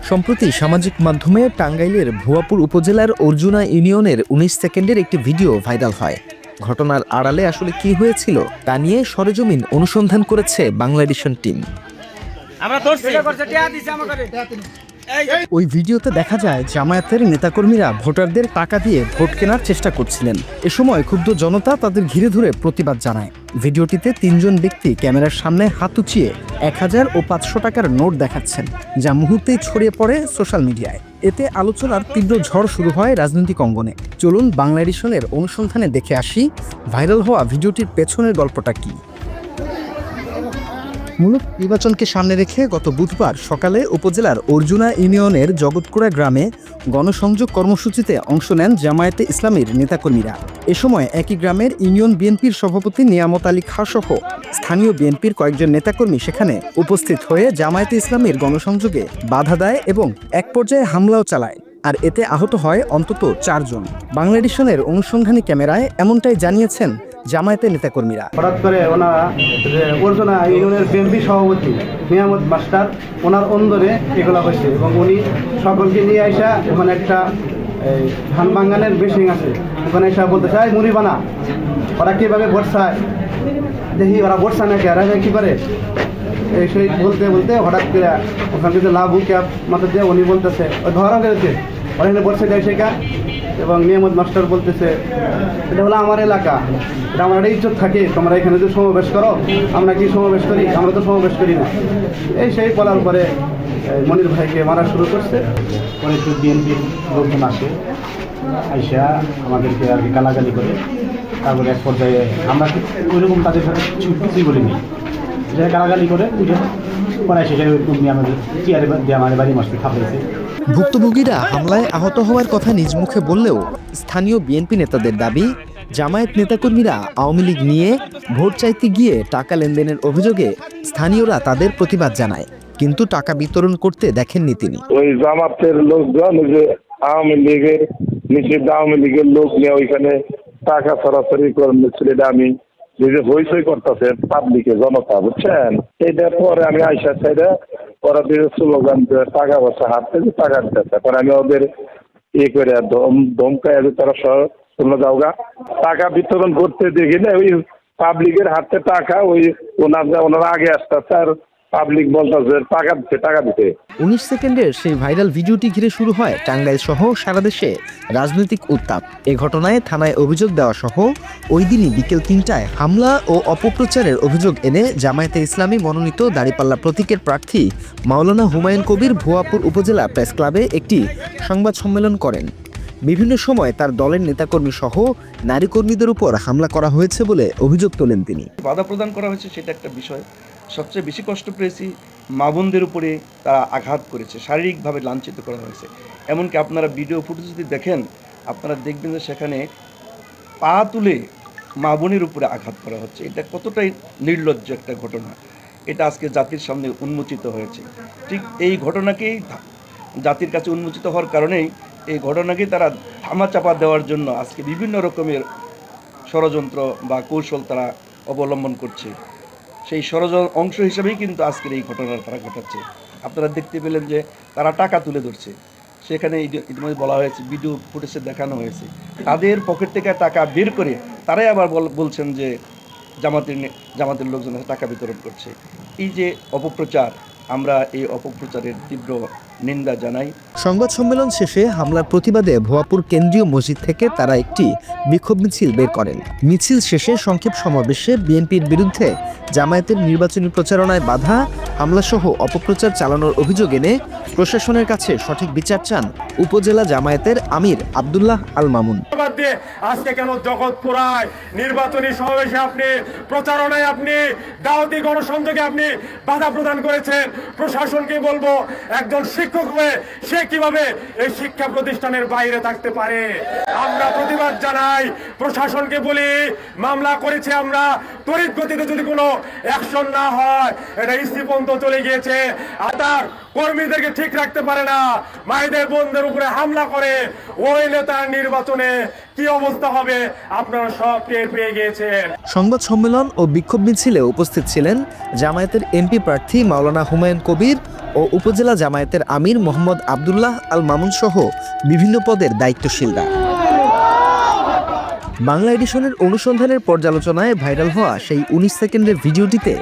সম্প্রতি সামাজিক মাধ্যমে টাঙ্গাইলের ভুয়াপুর উপজেলার অর্জুনা ইউনিয়নের ১৯ সেকেন্ডের একটি ভিডিও ভাইরাল হয়। ঘটনার আড়ালে আসলে কি হয়েছিল তা নিয়ে সরেজমিন অনুসন্ধান করেছে বাংলাদেশন টিম। ওই ভিডিওতে দেখা যায় জামায়াতের নেতাকর্মীরা ভোটারদের টাকা দিয়ে ভোট কেনার চেষ্টা করছিলেন। এ সময় ক্ষুব্ধ জনতা তাদের ঘিরে ধরে প্রতিবাদ জানায়। ভিডিওটিতে ৩ জন ব্যক্তি ক্যামেরার সামনে হাত উঁচিয়ে ১,০০০ ও ৫০০ টাকার নোট দেখাচ্ছেন, যা মুহূর্তেই ছড়িয়ে পড়ে সোশ্যাল মিডিয়ায়। এতে আলোচনার তীব্র ঝড় শুরু হয় রাজনৈতিক অঙ্গনে। চলুন বাংলা এডিশনের অনুসন্ধানে দেখে আসি ভাইরাল হওয়া ভিডিওটির পেছনের গল্পটা কী। মূলত নির্বাচনকে সামনে রেখে গত বুধবার সকালে উপজেলার অর্জুনা ইউনিয়নের জগৎকুড়া গ্রামে গণসংযোগ কর্মসূচিতে অংশ নেন জামায়াতে ইসলামীর নেতাকর্মীরা। এ সময় একই গ্রামের ইউনিয়ন বিএনপির সভাপতি নিয়ামত আলী খাঁ সহ স্থানীয় বিএনপির কয়েকজন নেতাকর্মী সেখানে উপস্থিত হয়ে জামায়াতে ইসলামীর গণসংযোগে বাধা দেয় এবং এক পর্যায়ে হামলাও চালায়। আর এতে আহত হয় অন্তত ৪ জন। বাংলা এডিশনের অনুসন্ধানী ক্যামেরায় এমনটাই জানিয়েছেন জামায়াতের নেতাকর্মীরা। হঠাৎ করে ওনারা অর্জুনা ইউনিয়নের বিএনপি সভাপতি নিয়ামত মাস্টার ওনার অন্দরে এগুলো হয়েছে এবং উনি সকলকে নিয়ে আসা ওখানে একটা ধান বাঙ্গানের বেশিং আছে, ওখানে এসে বলতে চায় মুড়ি বানা। ওরা কীভাবে ভোট চায় দেখি, ওরা ভোট চায় নাকি, ওরা কী করে এই সেই বলতে বলতে হঠাৎ করে ওখান থেকে লাভু ক্যাব মাথা দিয়ে উনি বলতেছে ওই ধরা গেছে ওরা এখানে ভোট চাই শেখা। এবং নিয়ামত মাস্টার বলতেছে এটা হলো আমার এলাকা, এটা আমার একটা ইজ্জত থাকে, তোমরা এখানে যদি সমাবেশ করো, আমরা কি সমাবেশ করি? আমরা তো সমাবেশ করি না। এই সেই বলার পরে মনির ভাইকে মারা শুরু করছে। পরে একটু বিএনপির লোকজন আসে, আইসা আমাদেরকে আর কি গালাগালি করে। তারপরে এক পর্যায়ে আমরা ওইরকম তাদের সাথে কিছুই বলিনি, যে গালাগালি করে উঠে পরে এসে আমাদের চেয়ারে দিয়ে আমাদের বাড়ি মাসে খাপাইছে। ভুক্তভোগীরা হামলায় আহত হওয়ার কথা নিজ মুখে বললেও স্থানীয় বিএনপি নেতাদের দাবি, জামায়াত নেতাকর্মীরা আওয়ামী লীগ নিয়ে ভোট চাইতে গিয়ে টাকা লেনদেনের অভিযোগে স্থানীয়রা তাদের প্রতিবাদ জানায়, কিন্তু টাকা বিতরণ করতে দেখেননি তিনি। ওই জামাতের লোকজন যে আওয়ামী লীগের নিষিদ্ধ আওয়ামী লীগের লোক নিয়ে ওইখানে টাকা সরাসরি করছিল, এটা আমি যে হইচই করতেছে পাবলিকে জনতা, বুঝছেন? এইটার পরে আমি আইসা চাইরা ওরা দিয়ে স্লোগান টাকা পয়সা হাত থেকে টাকা দিতেছে। পরে আমি ওদের ইয়ে করে ধমকায় তারা তোমরা যাওগা। টাকা বিতরণ করতে দেখি না, ওই পাবলিকের হাতে টাকা ওই ওনারা আগে আসতেছে আর পাবলিক বলতেছে টাকা দিতে। ১৯ সেকেন্ডের সেই ভাইরাল ভিডিওটি ঘিরে শুরু হয় টাঙ্গাইল সহ সারা দেশে রাজনৈতিক উত্তাপ। এ ঘটনায় থানায় অভিযোগ দেওয়া সহ ওই দিনই বিকেল ৩টায় হামলা ও অপপ্রচারের অভিযোগ এনে জামায়াতে ইসলামী মনোনীত দাঁড়িপাল্লা প্রতীকের প্রার্থী মাওলানা হুমায়ুন কবির ভুয়াপুর উপজেলা প্রেস ক্লাবে একটি সংবাদ সম্মেলন করেন। বিভিন্ন সময় তার দলের নেতাকর্মী সহ নারী কর্মীদের উপর হামলা করা হয়েছে বলে অভিযোগ তোলেন তিনি। বাধা প্রদান করা হয়েছে সেটা একটা বিষয়। সবচেয়ে বেশি কষ্ট পেয়েছি মা বোনদের উপরে তারা আঘাত করেছে, শারীরিকভাবে লাঞ্ছিত করা হয়েছে। এমনকি আপনারা ভিডিও ফুটেজ যদি দেখেন, আপনারা দেখবেন যে সেখানে পা তুলে মা বোনের উপরে আঘাত করা হচ্ছে। এটা কতটাই নির্লজ্জ একটা ঘটনা, এটা আজকে জাতির সামনে উন্মোচিত হয়েছে। ঠিক এই ঘটনাকেই জাতির কাছে উন্মোচিত হওয়ার কারণেই এই ঘটনাকে তারা ধামাচাপা দেওয়ার জন্য আজকে বিভিন্ন রকমের ষড়যন্ত্র বা কৌশল তারা অবলম্বন করছে। সেই ষড়যন্ত্র অংশ হিসেবেই কিন্তু আজকের এই ঘটনাটা তারা ঘটাচ্ছে। আপনারা দেখতে পেলেন যে তারা টাকা তুলে ধরছে, সেখানে ইতিমধ্যে বলা হয়েছে, ভিডিও ফুটেজে দেখানো হয়েছে, তাদের পকেট থেকে টাকা বের করে তারাই আবার বলছেন যে জামাতের লোকজন টাকা বিতরণ করছে। এই যে অপপ্রচার, আমরা এই অপপ্রচারের তীব্র নিন্দা জানাই। সংবাদ সম্মেলন শেষে হামলার প্রতিবাদে ভুয়াপুর কেন্দ্রীয় মসজিদ থেকে তারা একটি বিক্ষোভ মিছিল বের করেন। মিছিল শেষে সংক্ষেপ সমাবেশে বিএনপির বিরুদ্ধে জামায়াতের নির্বাচনী প্রচারণায় বাধা, হামলাসহ অপপ্রচার চালানোর অভিযোগ এনে প্রশাসনের কাছে সঠিক বিচার চান উপজেলা জামায়াতের আমির আব্দুল্লাহ আল মামুন। আজকে কেন জগৎপুরায় নির্বাচনী সমাবেশে আপনি প্রচারণায় আপনি দাওয়াতি গণসংযোগে আপনি বাধা প্রদান করেছেন? প্রশাসনকে বলবো, একজন শিক্ষক হয়ে সে কিভাবে এই শিক্ষা প্রতিষ্ঠানের বাইরে থাকতে পারে? আমরা প্রতিবাদ জানাই, প্রশাসনকে বলি মামলা করেছে আমরা, তড়িৎ গতিতে যদি কোনো অ্যাকশন না হয়, এটা ইসি পর্যন্ত চলে গিয়েছে, আর তার কর্মীদেরকে ঠিক রাখতে পারে না, মায়েদের বোনদের উপরে হামলা করে, ওই নেতার নির্বাচনে কি অবস্থা হবে আপনারা সব টের পেয়ে গিয়েছেন। সংবাদ সম্মেলন ও বিক্ষোভ মিছিলে উপস্থিত ছিলেন জামায়াতের এমপি প্রার্থী মাওলানা হুমায়ুন কবির ও উপজেলা জামায়াতের আমির মোহাম্মদ আব্দুল্লাহ আল মামুন সহ বিভিন্ন পদের দায়িত্বশীলরা। বাংলা এডিশনের অনুসন্ধানের পর্যালোচনায় ভাইরাল হওয়া সেই 19 সেকেন্ডের ভিডিওটিতে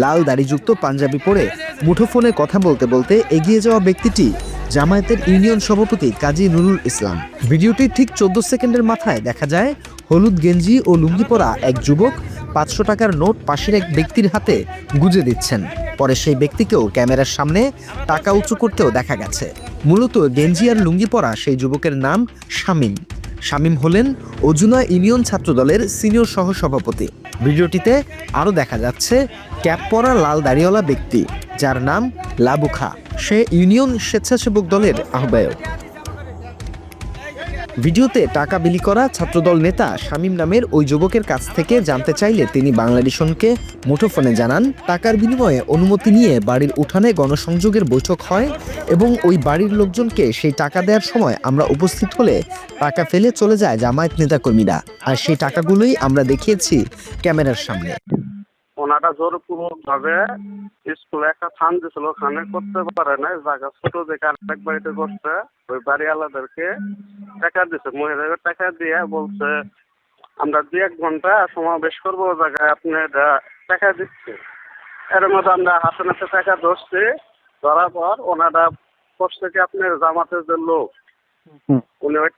লাল দাড়িযুক্ত পাঞ্জাবি পরে মুঠোফোনে কথা বলতে বলতে এগিয়ে যাওয়া ব্যক্তিটি জামায়াতের ইউনিয়ন সভাপতি কাজী নুরুল ইসলাম। ভিডিওটির ঠিক 14 সেকেন্ডের মাথায় দেখা যায় হলুদ গেঞ্জি ও লুঙ্গি পরা এক যুবক 500 টাকার নোট পাশের এক ব্যক্তির হাতে গুজে দিচ্ছেন। পরে সেই ব্যক্তিকেও ক্যামেরার সামনে টাকা উঁচু করতেও দেখা গেছে। মূলত গেঞ্জি আর লুঙ্গি পরা সেই যুবকের নাম শামীম। শামীম হলেন অজুনা ইউনিয়ন ছাত্রদলের সিনিয়র সহসভাপতি। ভিডিওটিতে আরও দেখা যাচ্ছে ক্যাপ পরা লাল দাড়িওয়ালা ব্যক্তি, যার নাম লাবুখা। সে ইউনিয়ন স্বেচ্ছাসেবক দলের আহ্বায়ক। ভিডিওতে টাকা বিলি করা ছাত্রদল নেতা শামীম নামের ওই যুবকের কাছ থেকে জানতে চাইলে তিনি বাংলাদেশনকে মুঠোফোনে জানান, টাকার বিনিময়ে অনুমতি নিয়ে বাড়ির উঠানে গণসংযোগের বৈঠক হয় এবং ওই বাড়ির লোকজনকে সেই টাকা দেওয়ার সময় আমরা উপস্থিত হলে টাকা ফেলে চলে যায় জামায়াত নেতাকর্মীরা, আর সেই টাকাগুলোই আমরা দেখিয়েছি ক্যামেরার সামনে। ওনারা জোরপূর্বক ভাবে স্কুলে একটা থান দিছিল, ওখানে করতে পারে না, জায়গা ছোট দেখে আরেক বাড়িতে করছে। ওই বাড়িওয়ালাদেরকে টাকা দিছে, মহিলাদের টাকা দিয়ে বলছে আমরা 2-1 ঘন্টা সমাবেশ করবো, ও জায়গায় আপনি টাকা দিচ্ছে। এর মধ্যে আমরা হাতে নাতে টাকা ধরছি, ধরার পর ওনারা করছে কি আপনার জামাতের যে লোক, উনি ওই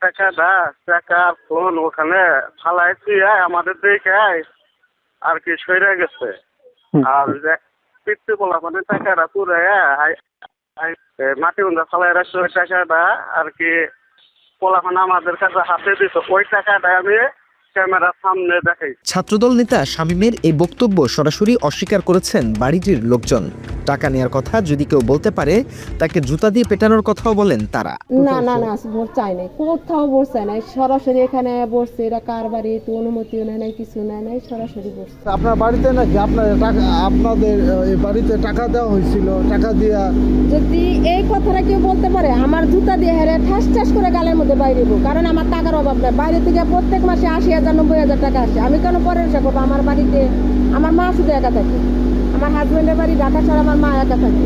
টাকা ফোন ওখানে ফালাই দিয়ে আমাদের দেখে আর কি সরে গেছে। আর পিতৃ বলা মানে টাকাটা পুরে মাটি উন্দা ফালাই রাখছে। ওই টাকাটা আর কি পোলাপান আমাদের কাছে হাতে দিত, ওই টাকাটা আমি ক্যামেরার সামনে দেখাই। ছাত্রদল নেতা শামীমের এই বক্তব্য সরাসরি অস্বীকার করেছেন বাড়িটির লোকজন। টাকা নেওয়ার কথা যদি কেউ বলতে পারে, তাকে জুতা দিয়ে পেটানোর কথাও বলেন তারা। না না না, ভোট চাই নাই, কোথাও ভোট চাই নাই, সরাসরি এখানে বসছে। এটা কার বাড়ি, তো অনুমতিও নেয় নাই, কিছু নেয় নাই, সরাসরি বসছে। আপনার বাড়িতে নাকি আপনাদের এই বাড়িতে টাকা দেওয়া হয়েছিল? টাকা দিয়া যদি এই কথাটা কেউ বলতে পারে, আমার জুতা দিয়ে হেরে ঠাস ঠাস করে গালের মধ্যে বাইরে দেবো। কারণ আমার টাকার অভাব নাই, বাইরে থেকে প্রত্যেক মাসে 80,000-90,000 টাকা আসে। আমি কেন পরেশা করবো? আমার বাড়িতে আমার মা শুধু একা থাকে, আমার হাজবেন্ডের বাড়ি ঢাকা ছাড়া আমার মা একা থাকে।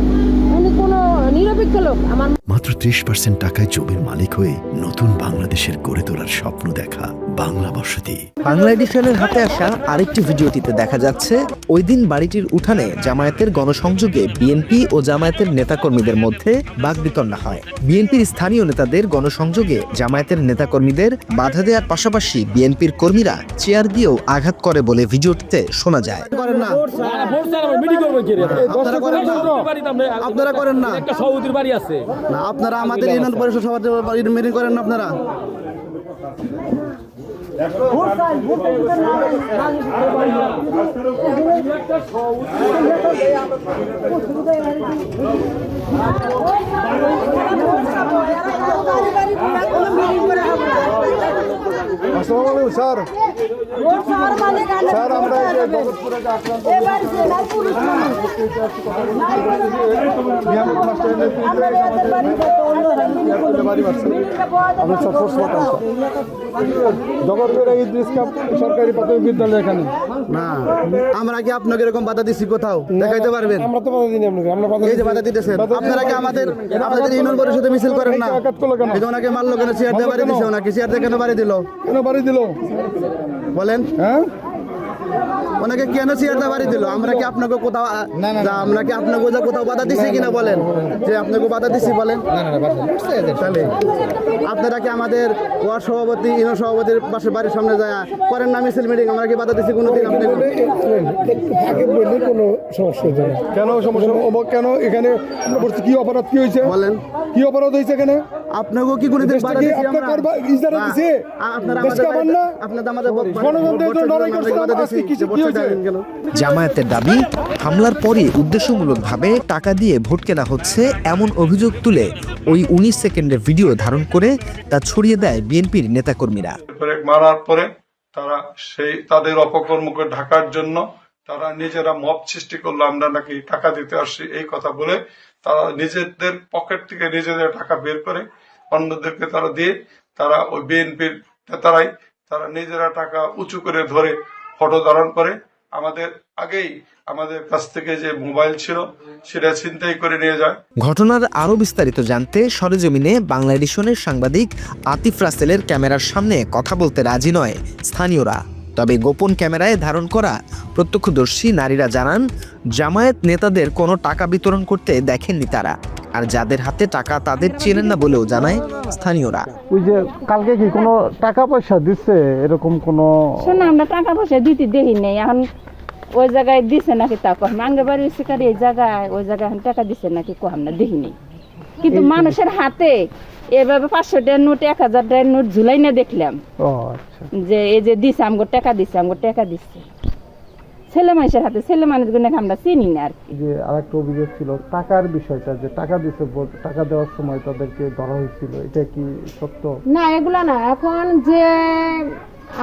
উনি কোনো নিরপেক্ষ লোক। আমার মাত্র 30% টাকায় জমির মালিক হয়ে নতুন বাংলাদেশের গড়ে তোলার স্বপ্ন দেখা বাংলা বসতি। বাংলা এডিশনের হাতে আসা আরেকটি ভিডিওটিতে দেখা যাচ্ছে ওই দিন বাড়িটির উঠানে জামায়াতের গণসংযোগে বিএনপি ও জামায়াতের নেতাকর্মীদের মধ্যে বাকবিতণ্ডা হয়। বিএনপির স্থানীয় নেতাদের গণসংযোগে জামায়াতের নেতাকর্মীদের বাধা দেওয়ার পাশাপাশি বিএনপির কর্মীরা চেয়ার দিয়েও আঘাত করে বলে ভিডিওটিতে শোনা যায়। আপনারা করেন না, একটা সভাপতির বাড়ি আছে না, আপনারা আমাদের ইউনিয়ন পরিষদ সভাপতির মিটিং করেন না আপনারা? স্যার স্যার আমরা সরকারি প্রাথমিক বিদ্যালয় এখানে না, আমরা কি আপনাকে এরকম বাধা দিচ্ছি? কোথাও দেখাইতে পারবেন? আমরা তো বাধা দিই আপনাকে, এই যে বাধা দিতেছেন আপনারা কি আমাদের ইউনিয়ন পরিষদে মিছিল করেন না? এই যে ওনাকে মারলো কেন? চেয়ার দিয়ে বাড়ি দিছে ওনাকে, চেয়ার দিয়ে কেন বাড়ি দিল? কেন বাড়ি দিল বলেন? হ্যাঁ, ওনাকে কেন চেয়ার দিয়ে বাড়ি দিল? আমরা কি আপনাকে কোথাও আমরা কি আপনাকে কোথাও বাধা দিচ্ছি কিনা বলেন? যে আপনাকে বাধা দিচ্ছি বলেন? তাহলে আপনারা কি আমাদের ওয়ার্ড সভাপতি ইউনিয়ন সভাপতির পাশে বাড়ির সামনে যায় করেন না মিছিল মিটিং? আমরা কি বাধা দিচ্ছি কোনোদিন? আপনি কোনো সমস্যা কেন সমস্যা কেন? এখানে কি অপরাধ কি হয়েছে বলেন? কি অপরাধ হয়েছে এখানে? আপনাকেও কি কোনোদিন বাধা দিচ্ছি আমরা? জামায়াতের দাবি, হামলার পরই উদ্দেশ্যমূলকভাবে টাকা দিয়ে ভোট কেনা হচ্ছে এমন অভিযোগ তুলে ওই 19 সেকেন্ডের ভিডিও ধারণ করে তা ছড়িয়ে দেয় বিএনপির নেতাকর্মীরা। মারার পরে তারা তাদের অপকর্মকে ঢাকার জন্য তারা নিজেরা মব সৃষ্টি করলো, আমরা নাকি টাকা দিতে আসছি এই কথা বলে তারা নিজেদের পকেট থেকে নিজেদের টাকা বের করে অন্যদেরকে তারা দিয়ে তারা ওই বিএনপির নেতারাই তারা নিজেরা টাকা উঁচু করে ধরে ফটো ধারণ করে আমাদের আগেই আমাদের কাছ থেকে যে মোবাইল ছিল সেটা ছিনতাই করে নিয়ে যায়। ঘটনার আরও বিস্তারিত জানতে সরেজমিনে বাংলা এডিশনের সাংবাদিক আতিফ রাসেলের ক্যামেরার সামনে কথা বলতে রাজি নয় স্থানীয়রা। তবে গোপন ক্যামেরায় ধারণ করা প্রত্যক্ষদর্শী নারীরা জানান, জামায়াত নেতাদের কোনো টাকা বিতরণ করতে দেখেননি তারা, আর যাদের হাতে টাকা তাদের চেনেন না বলেও জানায় স্থানীয়রা। ওই যে কালকে কি কোনো টাকা পয়সা দিচ্ছে এরকম কোনো? শোনো, আমরা টাকা পয়সা দিতে দেখি নেই, এখন ওই জায়গায় দিছে নাকি তা কম, আঙ্গে বাড়ি শিকারি এই জায়গায় ওই জায়গায় এখন টাকা দিচ্ছে নাকি কম না দেখি নেই। কিন্তু মানুষের হাতে এভাবে 500 টাকার নোট 1000 টাকার নোট ঝুলাই না দেখলাম যে এই যে দিছে আমগো টাকা দিচ্ছে, আমগো টাকা দিচ্ছে। ছেলে মানুষের হাতে, ছেলে মানুষগুলো আমরা চিনি না আর কি। যে আরেকটা অভিযোগ ছিল টাকার বিষয়টা, যে টাকা দিছে, টাকা দেওয়ার সময় তাদেরকে ধরা হয়েছিল, এটা কি সত্য? না, এগুলা না, এখন যে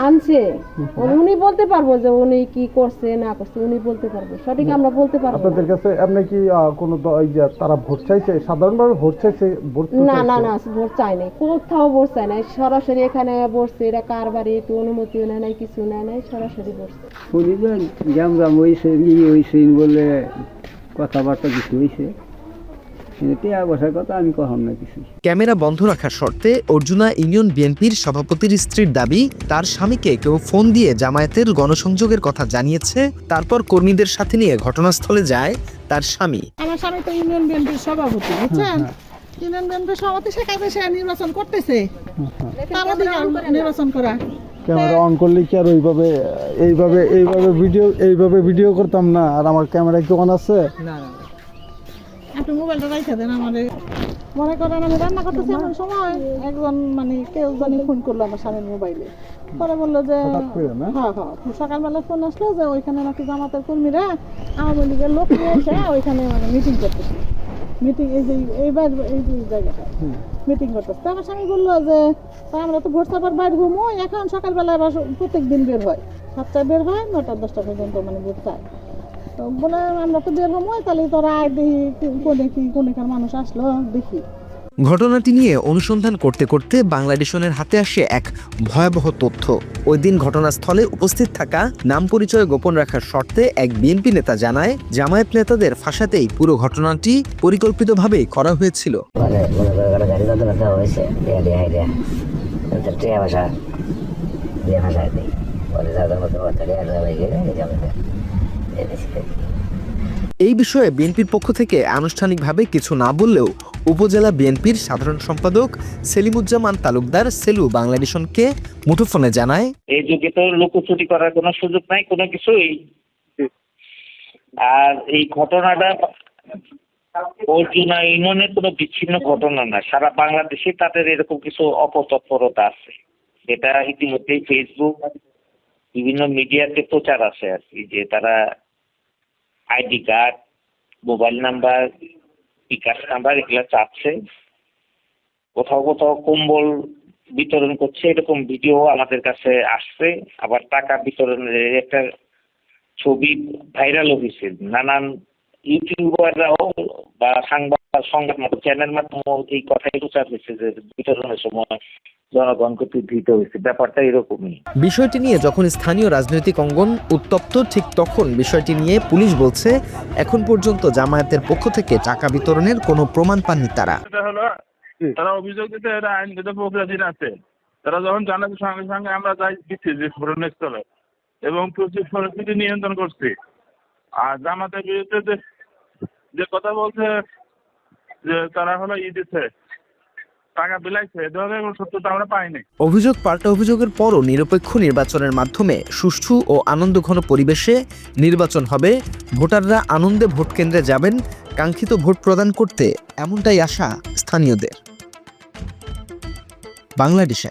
আনছে উনি বলতে পারবো যে উনি কি করছে না করছে, উনি বলতে পারবো, সঠিক আমরা বলতে পারবো। আপনাদের কাছে আপনি কি কোনো তারা ভোট চাইছে, সাধারণভাবে ভোট চাইছে? না না না, ভোট চাই নাই, কোথাও ভোট চাই নাই, সরাসরি এখানে বসছে, এটা কার বাড়ি, একটু অনুমতিও নেয় নাই, কিছু নেয় নাই, সরাসরি বসছে। বলে কথাবার্তা কিছু হয়েছে, ক্যামেরা বন্ধ রাখার শর্তে অর্জুনা ইউনিয়ন বিএনপির সভাপতির স্ত্রীর দাবি, তার স্বামীকে কেউ ফোন দিয়ে জামায়াতের গণসংযোগের কথা জানিয়েছে, তারপর কর্মীদের সাথে নিয়ে ঘটনাস্থলে যায় তার স্বামী। আমার স্বামী তো ইউনিয়ন বিএনপির সভাপতি, বুঝছেন? ইউনিয়ন বিএনপির সভাপতি সেখানে সে নির্বাচন করতেছে, তার অধিকার নির্বাচন করা। ক্যামেরা অন করলে কি আর এইভাবে ভিডিও করতাম না? আর আমার ক্যামেরা কি অন আছে? আপনি মোবাইলটা রাইখা দেন আমাদের। মনে করেন আমি রান্না করতেছি, এমন সময় একজন মানে কেউ জানি ফোন করলো আমার স্বামীর মোবাইলে, পরে বললো যে হ্যাঁ সকালবেলা ফোন আসলো যে ওইখানে নাকি জামাতের কর্মীরা আওয়ামী লীগের লোক নিয়ে এসে ওইখানে মানে মিটিং করতেছে, মিটিং এই যে এইবার এই জায়গাটায় মিটিং করতেছে। আমার স্বামী বললো যে আমরা তো ভোট চাপার বাইরে ঘুমো, এখন সকালবেলা আবার প্রত্যেক দিন বের হয়, 7টায় বের হয়, 9টা 10টা পর্যন্ত মানে ভোট চায়। তো বলে আমরা তো বের হবো, তাহলে তোরা দেখি কোনখান মানুষ আসলো দেখি। ঘটনাটি নিয়ে অনুসন্ধান করতে করতে বাংলাদেশের হাতে আসে এক ভয়াবহ তথ্য। ওই দিন ঘটনাস্থলে উপস্থিত থাকা, নাম পরিচয় গোপন রাখার শর্তে এক বিএনপি নেতা জানায়, জামায়াত নেতাদের ফাঁসাতেই পুরো ঘটনাটি পরিকল্পিতভাবে করা হয়েছিল। এই বিষয়ে বিএনপির পক্ষ থেকে আনুষ্ঠানিকভাবে কিছু না বললেও উপজেলা বিএনপির সাধারণ সম্পাদক সেলিমুজ্জামান তালুকদার সেলু বাংলাদেশকে মুঠোফোনে জানায়, এই যুগে তো লুকোচুরি করার কোনো সুযোগ নাই, কোনো কিছুই। আর এই ঘটনাটা অর্জুনা ইউনিয়নের কোনো বিচ্ছিন্ন ঘটনা না, সারা বাংলাদেশে তাদের এরকম কিছু অপতৎপরতা আছে, যেটা ইতিমধ্যেই ফেসবুক বিভিন্ন মিডিয়াতে প্রচার আছে আর কি, যে তারা আইডি কার্ড, মোবাইল নাম্বার, বিকাশ নাম্বার এগুলো চাচ্ছে, কোথাও কোথাও কম্বল বিতরণ করছে, এরকম ভিডিও আমাদের কাছে আসছে। আবার টাকা বিতরণের একটা ছবি ভাইরাল হয়েছে, নানান ইউটিউবাররাও বা সংবাদ মাধ্যম চ্যানেল মাধ্যমে এই কথাই প্রচার হয়েছে যে বিতরণের সময় জনগণকে বিভ্রান্ত হয়েছে, ব্যাপারটা এরকমই। বিষয়টি নিয়ে যখন স্থানীয় রাজনৈতিক অঙ্গন উত্তপ্ত, ঠিক তখন বিষয়টি নিয়ে পুলিশ বলছে এখন পর্যন্ত জামায়াতের পক্ষ থেকে টাকা বিতরণের কোনো প্রমাণ পাননি তারা। তারা অভিযোগ দিতে এটা আইনগত প্রক্রিয়াধীন আছে, তারা যখন জানাতে সঙ্গে সঙ্গে আমরা যাই দিচ্ছি যে ঘটনাস্থলে এবং পরিস্থিতি নিয়ন্ত্রণ করছি। আর জামাতের বিরুদ্ধে যে কথা বলছে যে তারা হলো দিচ্ছে, টাকা বিলাইছে, এ ধরনের কোনো সত্যতা আমরা পাইনি। অভিযোগ পাল্টা অভিযোগের পরও নিরপেক্ষ নির্বাচনের মাধ্যমে সুষ্ঠু ও আনন্দঘন পরিবেশে নির্বাচন হবে, ভোটাররা আনন্দে ভোট কেন্দ্রে যাবেন, কাঙ্ক্ষিত ভোট প্রদান করতে, এমনটাই আশা স্থানীয়দের। বাংলাদেশ।